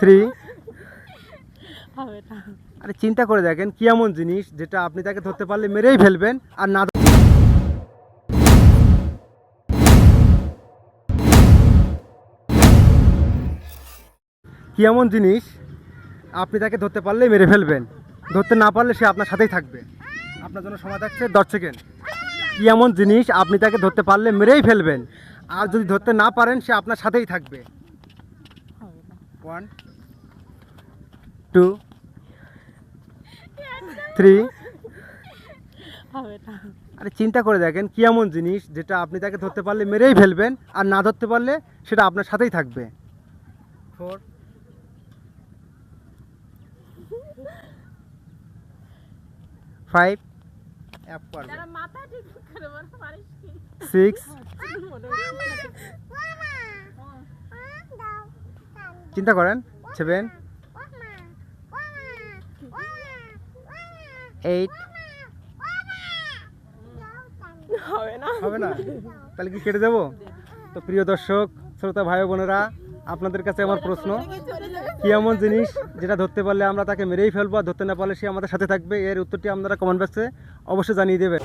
3 হবে না। আরে চিন্তা করে দেখেন কি এমন জিনিস যেটা আপনি তাকে ধরতে পারলে মেরেই ফেলবেন আর না কি এমন জিনিস আপনি তাকে ধরতে পারলে মেরে ফেলবেন, ধরতে না পারলে সে আপনার সাথেই থাকবে। আপনার জন্য সময় থাকছে 10 সেকেন্ড। কি এমন জিনিস আপনি তাকে ধরতে পারলে মেরেই ফেলবেন আর যদি ধরতে না পারেন সে আপনার সাথেই থাকবে। হবে না। 1 2 3 হবে না। আরে চিন্তা করে দেখেন কি এমন জিনিস যেটা আপনি তাকে ধরতে পারলে মেরেই ফেলবেন আর না ধরতে পারলে সেটা আপনার সাথেই থাকবে। 4 5 অ্যাপ পারবে। যারা মাথা ঠিক করে বলতে পারিস কি? 6 চিন্তা করেন। 7 8 হবে না। হবে না, তাহলে কি কেটে দেবো? তো প্রিয় দর্শক শ্রোতা ভাই বোনেরা, আপনাদের কাছে আমার প্রশ্ন, কি এমন জিনিস যেটা ধরতে পারলে আমরা তাকে মেরেই ফেলবো আর ধরতে না পারলে সে আমাদের সাথে থাকবে? এর উত্তরটি আপনারা কমেন্ট বক্সে অবশ্যই জানিয়ে দেবেন।